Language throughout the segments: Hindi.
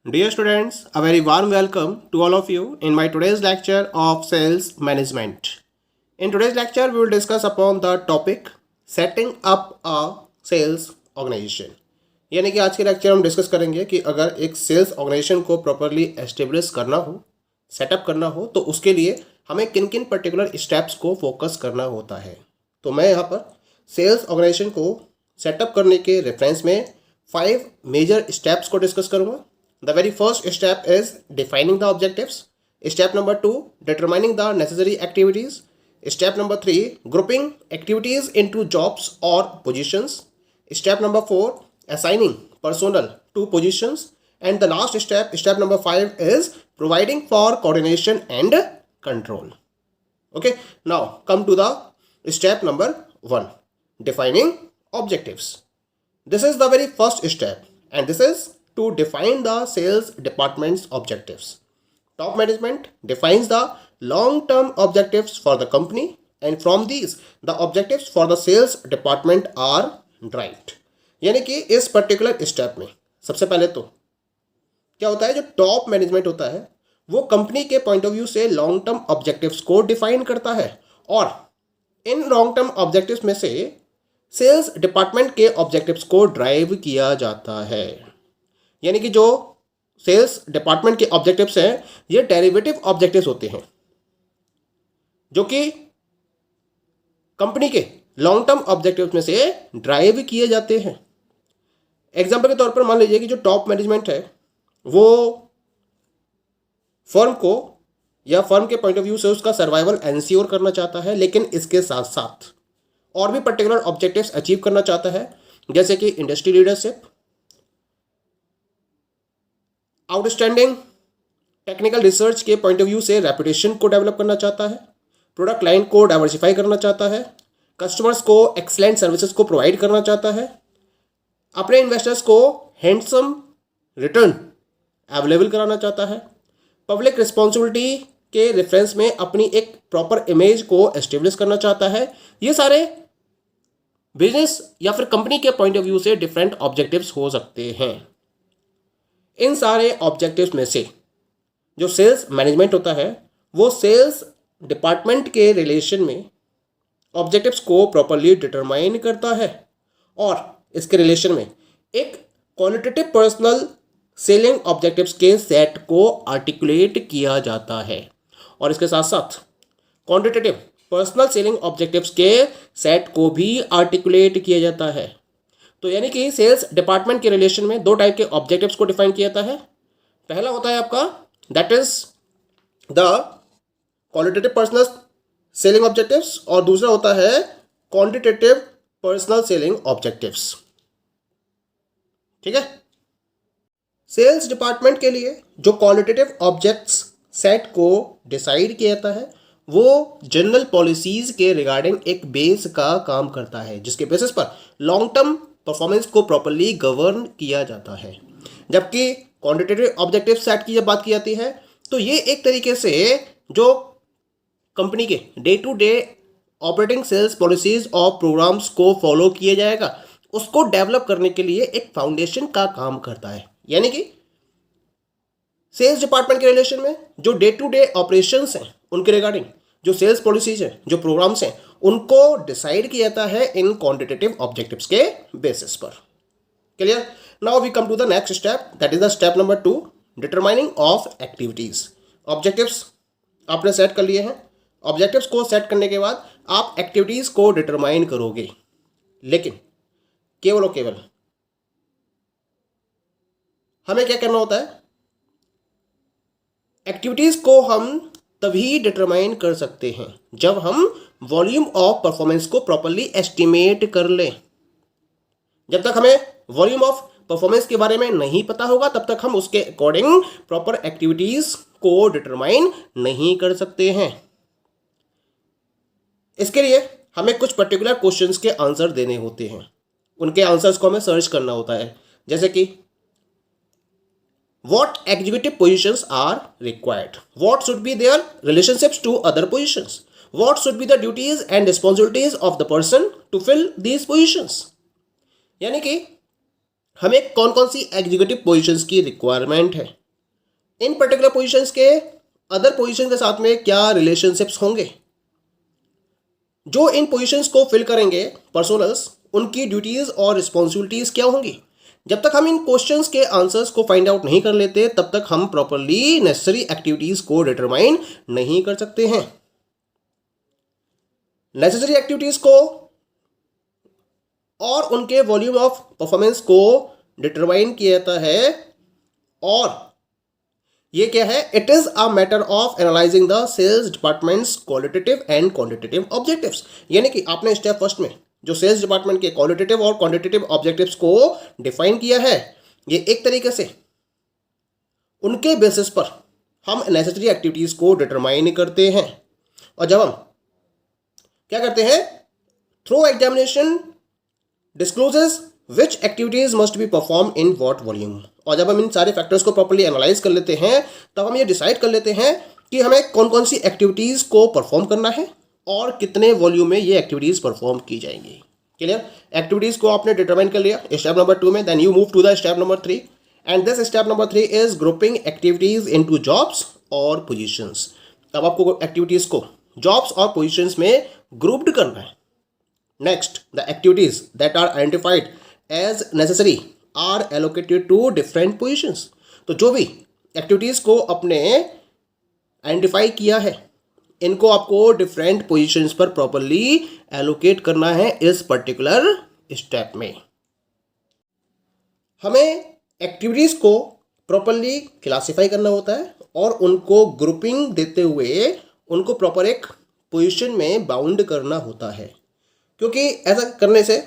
Dear students, a very warm welcome to all of you in my today's lecture of sales management. In today's lecture, we will discuss upon the topic setting up a sales organization. यानी कि आज के लेक्चर हम डिस्कस करेंगे कि अगर एक सेल्स ऑर्गेनाइजेशन को प्रॉपरली एस्टेब्लिश करना हो, सेटअप करना हो, तो उसके लिए हमें किन किन पर्टिकुलर स्टेप्स को फोकस करना होता है। तो मैं यहाँ पर सेल्स ऑर्गेनाइजेशन को सेटअप करने के रेफरेंस में 5 मेजर स्टेप्स को डिस्कस करूँगा। The very first step is defining the objectives. Step number 2, determining the necessary activities. Step number 3, grouping activities into jobs or positions. Step number 4, assigning personnel to positions. And the last step, step number 5, is providing for coordination and control. Okay, now come to the step number 1, defining objectives. This is the very first step, and this is to define the sales department's objectives. Top management defines the long-term objectives for the company, and from these, the objectives for the sales department are derived. यानी कि इस पर्टिकुलर स्टेप में सबसे पहले तो क्या होता है, जो टॉप मैनेजमेंट होता है वो कंपनी के पॉइंट ऑफ व्यू से लॉन्ग टर्म ऑब्जेक्टिव्स को डिफाइन करता है, और इन लॉन्ग टर्म ऑब्जेक्टिव्स में से सेल्स डिपार्टमेंट के ऑब्जेक्टिव्स को ड्राइव किया जाता है। यानी कि जो सेल्स डिपार्टमेंट के ऑब्जेक्टिव्स हैं ये डेरिवेटिव ऑब्जेक्टिव्स होते हैं जो कि कंपनी के लॉन्ग टर्म ऑब्जेक्टिव्स में से ड्राइव किए जाते हैं। एग्जांपल के तौर पर मान लीजिए कि जो टॉप मैनेजमेंट है वो फर्म को या फर्म के पॉइंट ऑफ व्यू से उसका सर्वाइवल एंश्योर करना चाहता है, लेकिन इसके साथ साथ और भी पर्टिकुलर ऑब्जेक्टिव्स अचीव करना चाहता है, जैसे कि industry leadership, outstanding technical research के पॉइंट ऑफ व्यू से रेपुटेशन को डेवलप करना चाहता है, प्रोडक्ट लाइन को डाइवर्सिफाई करना चाहता है, कस्टमर्स को एक्सलेंट सर्विसेज को प्रोवाइड करना चाहता है, अपने इन्वेस्टर्स को हैंडसम रिटर्न अवेलेबल कराना चाहता है, पब्लिक रिस्पॉन्सिबिलिटी के रेफरेंस में अपनी एक प्रॉपर इमेज को एस्टेब्लिश करना चाहता है। ये सारे बिजनेस या फिर कंपनी के पॉइंट ऑफ व्यू से डिफरेंट ऑब्जेक्टिव्स हो सकते हैं। इन सारे ऑब्जेक्टिव्स में से जो सेल्स मैनेजमेंट होता है वो सेल्स डिपार्टमेंट के रिलेशन में ऑब्जेक्टिव्स को प्रॉपरली डिटरमाइन करता है, और इसके रिलेशन में एक क्वालिटेटिव पर्सनल सेलिंग ऑब्जेक्टिव्स के सेट को आर्टिकुलेट किया जाता है, और इसके साथ साथ क्वांटिटेटिव पर्सनल सेलिंग ऑब्जेक्टिव्स के सेट को भी आर्टिकुलेट किया जाता है। तो यानी कि सेल्स डिपार्टमेंट के रिलेशन में 2 टाइप के ऑब्जेक्टिव्स को डिफाइन किया जाता है। पहला होता है आपका that is the qualitative personal selling objectives, और दूसरा होता है क्वांटिटेटिव पर्सनल सेलिंग ऑब्जेक्टिव्स। ठीक है, सेल्स डिपार्टमेंट के लिए जो क्वालिटेटिव ऑब्जेक्ट्स सेट को डिसाइड किया जाता है वो जनरल पॉलिसीज के रिगार्डिंग एक बेस का काम करता है, जिसके बेसिस पर लॉन्ग टर्म परफॉर्मेंस को प्रॉपरली गवर्न किया जाता है। जबकि क्वांटिटेटिव ऑब्जेक्टिव सेट की जब बात की जाती है तो ये एक तरीके से जो कंपनी के day to day operating sales policies और प्रोग्राम्स को फॉलो किया जाएगा उसको डेवलप करने के लिए एक फाउंडेशन का काम करता है। यानी कि सेल्स डिपार्टमेंट के रिलेशन में जो डे टू डे ऑपरेशंस हैं उनके रिगार्डिंग जो सेल्स पॉलिसीज हैं, जो प्रोग्राम्स हैं, उनको डिसाइड किया जाता है इन क्वांटिटेटिव ऑब्जेक्टिव्स के बेसिस पर। Clear? Now we come to the next step, that is the step number 2, determining of activities. Objectives आपने सेट कर लिए हैं। ऑब्जेक्टिव्स को सेट करने के बाद आप एक्टिविटीज को डिटरमाइन करोगे, लेकिन केवल और केवल हमें क्या करना होता है, एक्टिविटीज को हम तभी डिटरमाइन कर सकते हैं जब हम वॉल्यूम ऑफ परफॉर्मेंस को प्रॉपरली एस्टिमेट कर लें। जब तक हमें वॉल्यूम ऑफ परफॉर्मेंस के बारे में नहीं पता होगा तब तक हम उसके अकॉर्डिंग प्रॉपर एक्टिविटीज को डिटरमाइन नहीं कर सकते हैं। इसके लिए हमें कुछ पर्टिकुलर क्वेश्चंस के आंसर देने होते हैं, उनके आंसर्स को हमें सर्च करना होता है, जैसे कि what executive positions are required, what should be their relationships to other positions, what should be the duties and responsibilities of the person to fill these positions। यानी कि हमें कौन कौन सी एग्जीक्यूटिव पोजीशंस की रिक्वायरमेंट है, इन पर्टिकुलर पोजीशंस के अदर पोजीशन के साथ में क्या रिलेशनशिप्स होंगे, जो इन पोजीशंस को फिल करेंगे पर्सोनल्स, उनकी ड्यूटीज और रिस्पॉन्सिबिलिटीज क्या होंगी। जब तक हम इन क्वेश्चंस के आंसर्स को फाइंड आउट नहीं कर लेते तब तक हम प्रॉपरली नेसेसरी एक्टिविटीज को डिटरमाइन नहीं कर सकते हैं। नेसेसरी एक्टिविटीज को और उनके वॉल्यूम ऑफ परफॉर्मेंस को डिटरमाइन किया जाता है, और ये क्या है, it is a matter of analysing the sales departments qualitative and quantitative objectives. यानी कि आपने स्टेप फर्स्ट में जो सेल्स डिपार्टमेंट के क्वालिटेटिव और क्वांटिटेटिव ऑब्जेक्टिव्स को डिफाइन किया है, ये एक तरीके से उनके बेसिस पर हम नेसेसरी एक्टिविटीज को डिटरमाइन करते हैं। और जब हम क्या करते हैं, through examination discloses which activities must be perform in what volume. और जब हम इन सारे फैक्टर्स को प्रॉपर्ली एनालाइज कर लेते हैं तब हम ये डिसाइड कर लेते हैं कि हमें कौन कौन सी एक्टिविटीज़ को परफॉर्म करना है और कितने वॉल्यूम में ये एक्टिविटीज़ परफॉर्म की जाएंगी। क्लियर, एक्टिविटीज़ को आपने डिटरमाइन कर लिया स्टेप नंबर 2 में, then you move to the step number 3 and this step number 3 is grouping activities into jobs और पोजीशंस। अब आपको एक्टिविटीज़ को जॉब्स और पोजीशंस में ग्रुप्ड करना है। Next, the activities that are identified as necessary are allocated to different positions. तो जो भी एक्टिविटीज़ को अपने आइडेंटिफाई किया है, इनको आपको डिफरेंट पोजीशंस पर प्रॉपर्ली एलोकेट करना है इस पर्टिकुलर स्टेप में। हमें एक्टिविटीज़ को प्रॉपर्ली क्लासिफाई करना होता है और उनको ग्रुपिंग देते हुए उनको प्रॉपर एक पोजीशन में बाउंड करना होता है, क्योंकि ऐसा करने से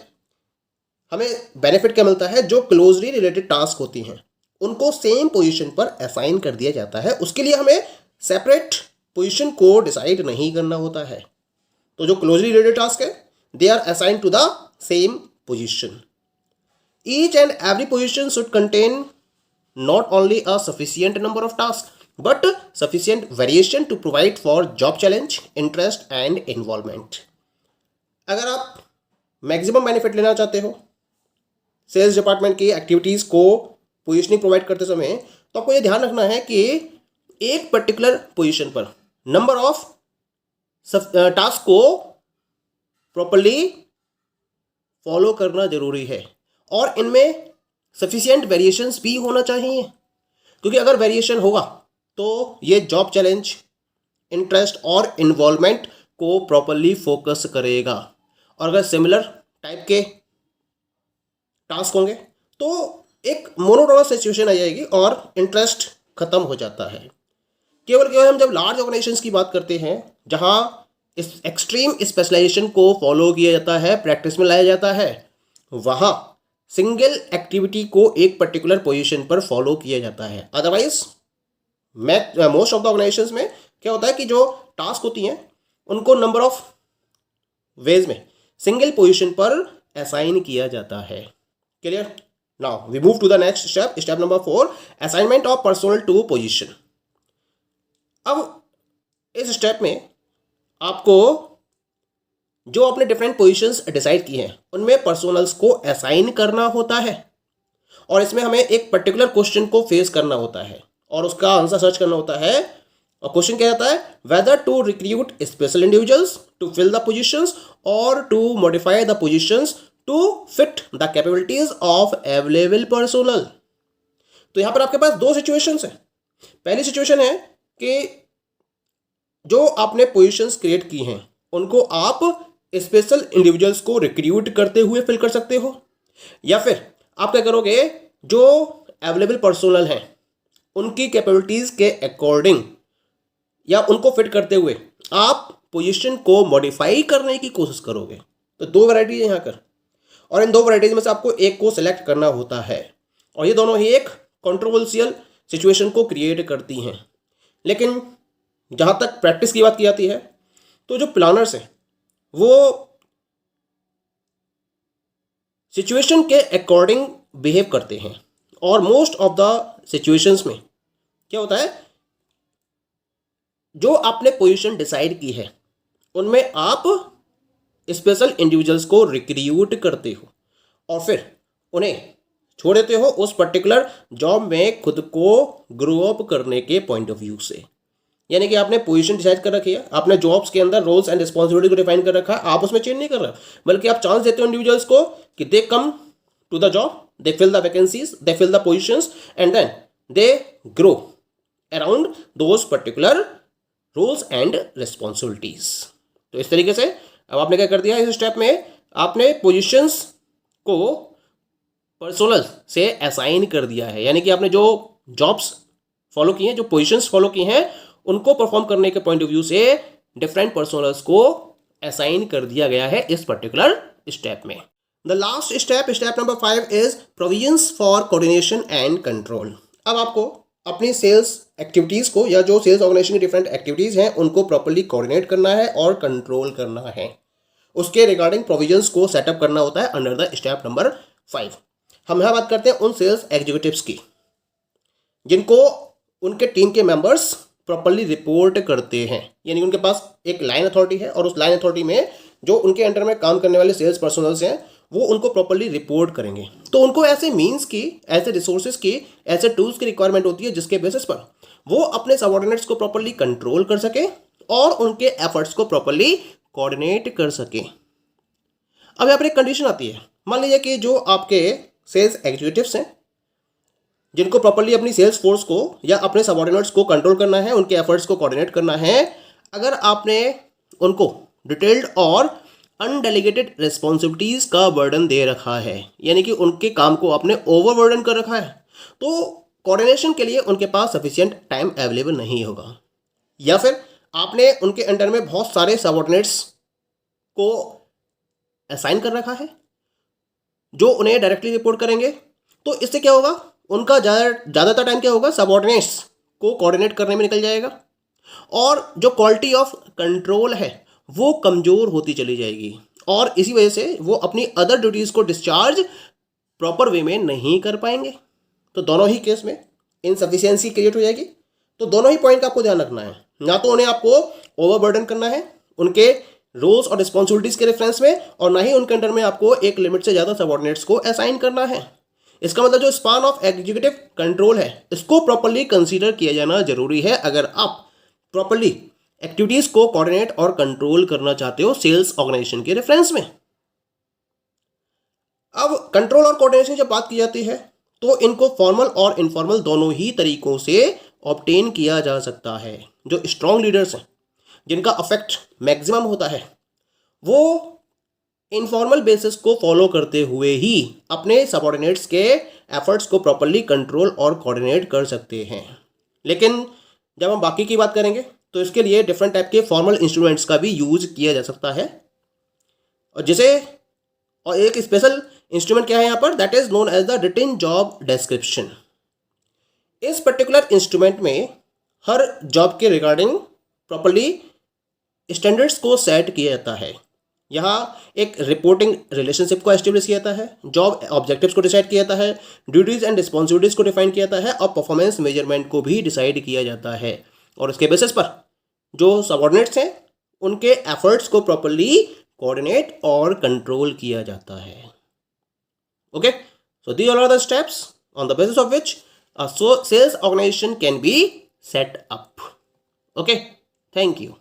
हमें बेनिफिट क्या मिलता है, जो क्लोजली रिलेटेड टास्क होती हैं उनको सेम पोजीशन पर असाइन कर दिया जाता है। उसके लिए हमें सेपरेट पोजीशन को डिसाइड नहीं करना होता है। तो जो क्लोजली रिलेटेड टास्क है they are assign to the same position. Each and every position should contain not only a sufficient number of task but sufficient variation to provide for job challenge, interest and involvement. अगर आप मैक्सिमम बेनिफिट लेना चाहते हो सेल्स डिपार्टमेंट की एक्टिविटीज़ को पोजीशनिंग प्रोवाइड करते समय, तो आपको ये ध्यान रखना है कि एक पर्टिकुलर पोजीशन पर नंबर ऑफ टास्क को प्रॉपर्ली फॉलो करना जरूरी है और इनमें सफिशिएंट वेरिएशंस भी होना चाहिए, क्योंकि अगर वेरिएशन होगा तो ये जॉब चैलेंज, इंटरेस्ट और इन्वॉल्वमेंट को प्रॉपर्ली फोकस करेगा। और अगर सिमिलर टाइप के टास्क होंगे तो एक मोनोटोनस सिचुएशन आ जाएगी और इंटरेस्ट खत्म हो जाता है। केवल हम जब लार्ज ऑर्गेनाइजेशंस की बात करते हैं जहां इस एक्सट्रीम स्पेशलाइजेशन को फॉलो किया जाता है, प्रैक्टिस में लाया जाता है, वहां सिंगल एक्टिविटी को एक पर्टिकुलर पोजीशन पर फॉलो किया जाता है। Otherwise most of the organisations में क्या होता है कि जो टास्क होती हैं उनको नंबर ऑफ वेज में सिंगल पोजीशन पर असाइन किया जाता है। Clear, now we move to the next step, step number 4, assignment of personnel to position. अब इस स्टेप में आपको जो आपने डिफरेंट पोजीशंस डिसाइड की हैं उनमें पर्सनल्स को असाइन करना होता है और इसमें हमें एक पर्टिकुलर क्वेश्चन को फेस करना होता है और उसका आंसर सर्च करना होता है। और क्वेश्चन क्या आता है, whether to recruit special individuals to fill the positions और to modify the positions to fit the capabilities of available personnel. तो यहां पर आपके पास दो सिचुएशंस हैं। पहली सिचुएशन है कि जो आपने पोजीशंस क्रिएट की हैं उनको आप स्पेशल इंडिविजुअल्स को रिक्रूट करते हुए फिल कर सकते हो, या फिर आप क्या करोगे, जो अवेलेबल पर्सोनल हैं उनकी कैपेबिलिटीज के अकॉर्डिंग या उनको फिट करते हुए आप पोजीशन को मॉडिफाई करने की कोशिश करोगे। तो दो वैरायटी है यहाँ पर और इन दो वैरायटीज में से आपको एक को सिलेक्ट करना होता है और ये दोनों ही एक कंट्रोवर्शियल सिचुएशन को क्रिएट करती हैं। लेकिन जहाँ तक प्रैक्टिस की बात की जाती है तो जो प्लानर्स हैं वो सिचुएशन के अकॉर्डिंग बिहेव करते हैं और मोस्ट ऑफ द सिचुएशंस में क्या होता है, जो आपने पोजीशन डिसाइड की है उनमें आप स्पेशल इंडिविजुअल्स को रिक्रूट करते हो और फिर उन्हें छोड़ देते हो उस पर्टिकुलर जॉब में खुद को ग्रो अप करने के पॉइंट ऑफ व्यू से। यानी कि आपने पोजीशन डिसाइड कर रखी है, आपने जॉब्स के अंदर रोल्स एंड रिस्पॉन्सिबिलिटी को डिफाइन कर रखा है, आप उसमें चेंज नहीं कर रहे, बल्कि आप चांस देते हो इंडिविजुअल्स को कि they come to the job, they fill the vacancies, they fill the positions and then they grow around those particular roles and responsibilities. तो इस तरीके से अब आपने क्या कर दिया, इस स्टेप में आपने पोजीशंस को पर्सोनल से असाइन कर दिया है। यानी कि आपने जो जॉब्स फॉलो की हैं, जो पोजीशंस फॉलो की हैं, उनको परफॉर्म करने के पॉइंट ऑफ व्यू से डिफरेंट पर्सोनल्स को असाइन कर दिया गया है इस पर्टिकुलर स्टेप में। The last step, step number 5 is provisions for coordination and control. अब आपको अपनी सेल्स एक्टिविटीज़ को या जो सेल्स ऑर्गेनाइजेशन की डिफरेंट एक्टिविटीज़ हैं उनको प्रॉपर्ली कोऑर्डिनेट करना है और कंट्रोल करना है। उसके रिगार्डिंग प्रोविजंस को सेटअप करना होता है अंडर द स्टेप नंबर 5। हम यहाँ बात करते हैं उन सेल्स एग्जीक्यूटिव्स की जिनको उनके टीम के मेंबर्स प्रॉपर्ली रिपोर्ट करते हैं। यानी उनके पास एक लाइन अथॉरिटी है और उस लाइन अथॉरिटी में जो उनके अंडर में काम करने वाले सेल्स पर्सनल्स हैं वो उनको प्रॉपर्ली रिपोर्ट करेंगे। तो उनको ऐसे मीन्स की, ऐसे रिसोर्सेज की, ऐसे टूल्स की रिक्वायरमेंट होती है जिसके बेसिस पर वो अपने सबऑर्डिनेट्स को प्रॉपर्ली कंट्रोल कर सके और उनके एफर्ट्स को प्रॉपर्ली कोऑर्डिनेट कर सके। अब यहाँ पर एक कंडीशन आती है, मान लीजिए कि जो आपके सेल्स एग्जीक्यूटिव्स हैं जिनको प्रॉपर्ली अपनी सेल्स फोर्स को या अपने सबऑर्डिनेट्स को कंट्रोल करना है, उनके एफर्ट्स को कोऑर्डिनेट करना है, अगर आपने उनको डिटेल्ड और अनडेलीगेटेड रिस्पॉन्सिबिलिटीज़ का बर्डन दे रखा है, यानी कि उनके काम को आपने ओवर बर्डन कर रखा है, तो कोऑर्डिनेशन के लिए उनके पास सफिशिएंट टाइम अवेलेबल नहीं होगा। या फिर आपने उनके अंडर में बहुत सारे सबऑर्डिनेट्स को असाइन कर रखा है जो उन्हें डायरेक्टली रिपोर्ट करेंगे, तो इससे क्या होगा, उनका ज़्यादातर टाइम क्या होगा, सबऑर्डिनेट्स को कोऑर्डिनेट करने में निकल जाएगा और जो क्वालिटी ऑफ कंट्रोल है वो कमज़ोर होती चली जाएगी और इसी वजह से वो अपनी अदर ड्यूटीज़ को डिस्चार्ज प्रॉपर वे में नहीं कर पाएंगे। तो दोनों ही केस में इनसफिशिएंसी क्रिएट हो जाएगी। तो दोनों ही पॉइंट का आपको ध्यान रखना है, ना तो उन्हें आपको ओवरबर्डन करना है उनके रोल्स और रिस्पॉन्सिबिलिटीज़ के रेफरेंस में, और ना ही उनके अंडर में आपको एक लिमिट से ज़्यादा सबऑर्डिनेट्स को असाइन करना है। इसका मतलब जो स्पान ऑफ एग्जीक्यूटिव कंट्रोल है इसको प्रॉपर्ली कंसीडर किया जाना जरूरी है अगर आप प्रॉपर्ली एक्टिविटीज़ को कोऑर्डिनेट और कंट्रोल करना चाहते हो सेल्स ऑर्गेनाइजेशन के रेफरेंस में। अब कंट्रोल और कोऑर्डिनेशन जब बात की जाती है तो इनको फॉर्मल और इनफॉर्मल दोनों ही तरीकों से ऑब्टेन किया जा सकता है। जो स्ट्रॉन्ग लीडर्स हैं जिनका अफेक्ट मैक्सिमम होता है वो इनफॉर्मल बेसिस को फॉलो करते हुए ही अपने सबऑर्डिनेट्स के एफर्ट्स को प्रॉपर्ली कंट्रोल और कोऑर्डिनेट कर सकते हैं। लेकिन जब हम बाकी की बात करेंगे तो इसके लिए डिफरेंट टाइप के फॉर्मल इंस्ट्रूमेंट्स का भी यूज किया जा सकता है, और एक स्पेशल इंस्ट्रूमेंट क्या है यहाँ पर, that is known as the written job description. इस पर्टिकुलर इंस्ट्रूमेंट में हर जॉब के रिगार्डिंग प्रॉपर्ली स्टैंडर्ड्स को सेट किया जाता है। यहाँ एक रिपोर्टिंग रिलेशनशिप को एस्टेब्लिश किया जाता है, जॉब ऑब्जेक्टिव्स को डिसाइड किया जाता है, ड्यूटीज़ एंड रिस्पॉन्सिबिलिटीज़ को डिफाइन किया जाता है और परफॉर्मेंस मेजरमेंट को भी डिसाइड किया जाता है। और इसके बेसिस पर जो सबऑर्डिनेट्स हैं उनके एफर्ट्स को प्रॉपर्ली कोऑर्डिनेट और कंट्रोल किया जाता है। Okay, so these are the steps on the basis of which a sales organisation can be set up. Okay, thank you.